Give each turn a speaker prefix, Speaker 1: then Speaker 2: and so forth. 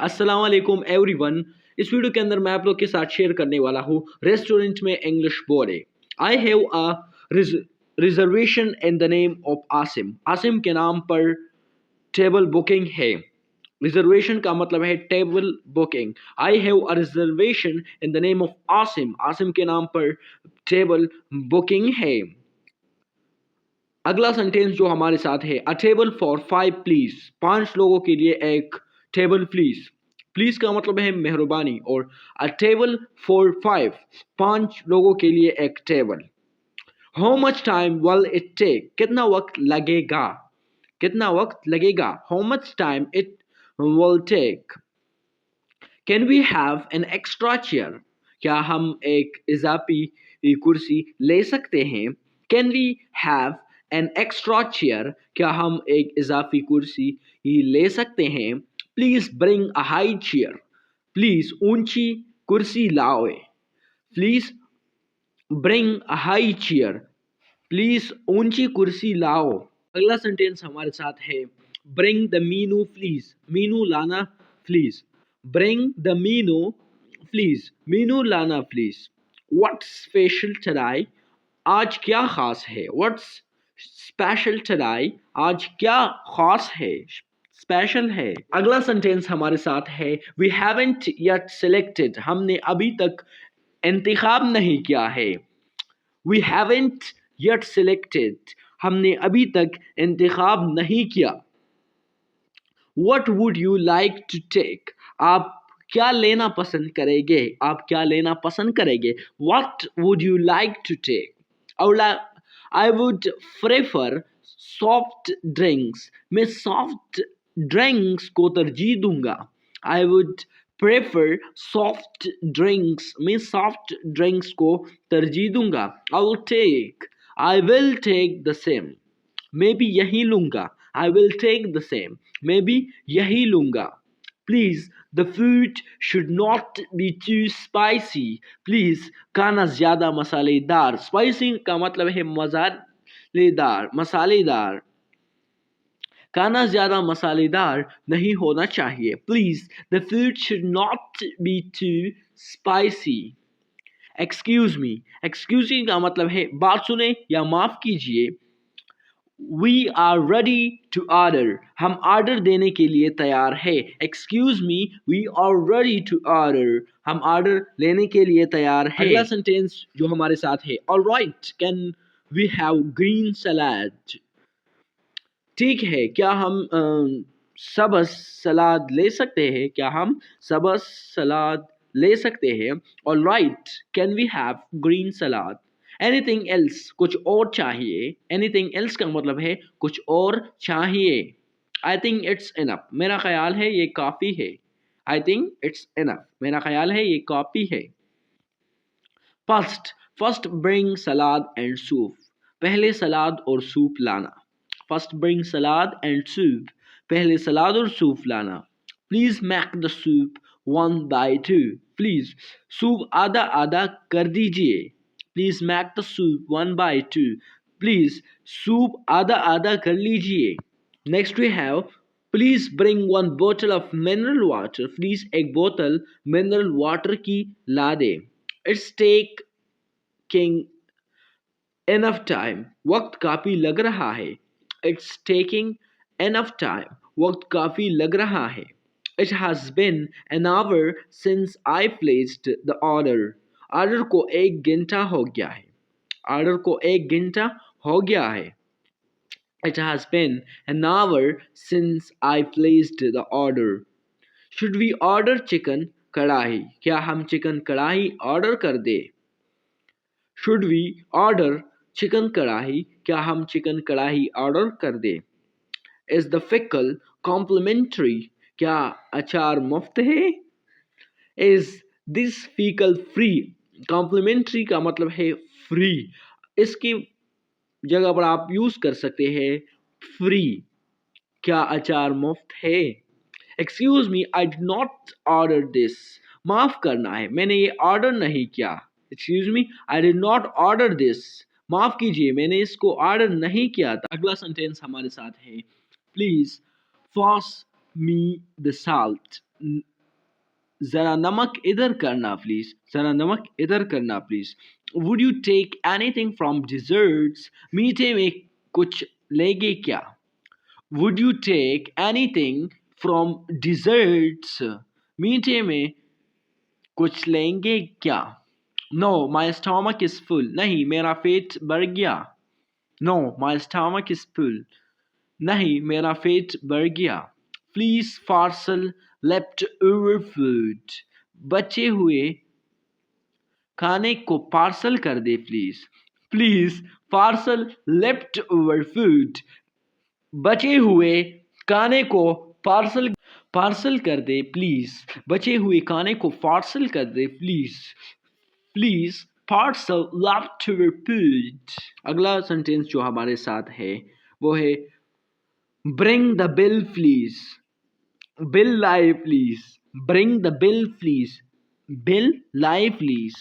Speaker 1: अस्सलाम वालेकुम एवरीवन। इस वीडियो के अंदर मैं आप लोग के साथ शेयर करने वाला हूँ रेस्टोरेंट में इंग्लिश बोले। I have a reservation in the name of Asim. Asim के नाम पर टेबल बुकिंग है। रिजर्वेशन का मतलब है table booking. I have a reservation in the name of Asim. Asim के नाम पर टेबल बुकिंग है। अगला सेंटेंस जो हमारे साथ है, अ टेबल फॉर 5 प्लीज। 5 लोगों के लिए एक टेबल प्लीज। प्लीज का मतलब है मेहरबानी और अ टेबल फॉर 5, 5 लोगों के लिए एक table. How much time will it take. कितना वक्त लगेगा, कितना वक्त लगेगा। How much time it will take. Can we have an extra chair. क्या हम एक इजाफी कुर्सी ले सकते हैं। Can we have an extra chair. क्या हम एक इजाफी कुर्सी ले सकते हैं। Please bring a high chair. Please ऊंची कुर्सी लाओ। Please bring a high chair. Please ऊंची कुर्सी लाओ। अगला सेंटेंस हमारे साथ है, bring the menu please. Menu लाना please. Bring the menu please. Menu लाना प्लीज। What's special today. आज क्या खास है। What's special today. आज क्या खास है, स्पेशल है। अगला सेंटेंस हमारे साथ है, वी हैवंट येट सिलेक्टेड। हमने अभी तक इंतखाब नहीं किया है। We haven't yet selected. हमने अभी तक इंतखाब नहीं किया। What would you like to take. आप क्या लेना पसंद करेंगे। आप क्या लेना पसंद करेंगे। What would you like to take. I would prefer soft drinks. मैं सॉफ्ट ड्रिंक्स को तरजीह दूंगा। I would prefer soft drinks. मैं सॉफ्ट ड्रिंक्स को तरजीह दूंगा। I will take the same. मैं भी यही लूंगा। I will take the same. मैं भी यही लूंगा। Please the food should not be too spicy. Please खाना ज्यादा मसालेदार। स्पाइसी का मतलब है मसालेदार, मसालेदार। खाना ज्यादा मसालेदार नहीं होना चाहिए। Please the food should not be too spicy. Excuse me. Excuse me का मतलब है बात सुने या माफ कीजिए। We are ready to order. हम ऑर्डर देने के लिए तैयार है। Excuse me, we are ready to order. हम ऑर्डर लेने के लिए तैयार है। अगला सेंटेंस जो हमारे साथ है, alright can we have green salad. ठीक है, क्या हम सब्ज सलाद ले सकते हैं। क्या हम सब्ज सलाद ले सकते हैं। Alright can we have green salad. Anything else, कुछ और चाहिए। एनीथिंग एल्स का मतलब है कुछ और चाहिए। I think it's enough. मेरा ख्याल है ये काफ़ी है। I think it's enough. मेरा ख्याल है ये काफ़ी है। First, first bring salad and soup. पहले सलाद और सूप लाना। First bring salad and soup. पहले सलाद और सूप लाना। Please make the soup 1/2। Please soup आधा आधा कर दीजिए। Please make the soup 1/2। Please soup आधा आधा कर लीजिए। Next we have, please bring 1 bottle of mineral water. Please एक बोतल मिनरल वाटर की ला दे। It's taking enough time. वक्त काफी लग रहा है। It's taking enough time. वक्त काफी लग रहा है। It has been an hour since I placed the order. Order को 1 घंटा हो गया है। ऑर्डर को 1 घंटा हो गया है। It has been an hour since I placed the order. Should we order chicken kadai. क्या हम चिकन कढ़ाई ऑर्डर कर दे। Should we order chicken kadai. क्या हम चिकन कढ़ाई ऑर्डर कर दे। Is the pickle complimentary. क्या अचार मुफ्त है। Is this pickle free. Complimentary का मतलब है फ्री। इसकी जगह पर आप यूज कर सकते हैं फ्री। क्या अचार मुफ्त है। Excuse me, I did not order this. माफ करना है, मैंने ये ऑर्डर नहीं किया। Excuse me, I did not order this. माफ कीजिए, मैंने इसको ऑर्डर नहीं किया था। अगला सेंटेंस हमारे साथ है, please pass me the salt. जरा नमक इधर करना प्लीज, जरा नमक इधर करना please. Would you take anything from desserts, मीठे में कुछ लेंगे क्या? Would you take anything from desserts, मीठे में कुछ लेंगे क्या? No my stomach is full, नहीं मेरा पेट भर गया। No my stomach is full, नहीं मेरा पेट भर गया। Please parcel left over food, बचे हुए खाने को पार्सल कर दे please. Please parcel left over food, बचे हुए खाने को पार्सल कर दे प्लीज, बचे हुए खाने को पार्सल कर दे please. Please parcel left over food. अगला सेंटेंस जो हमारे साथ है वो है bring the bill please, bill लाए please, bring the bill please, bill लाए प्लीज।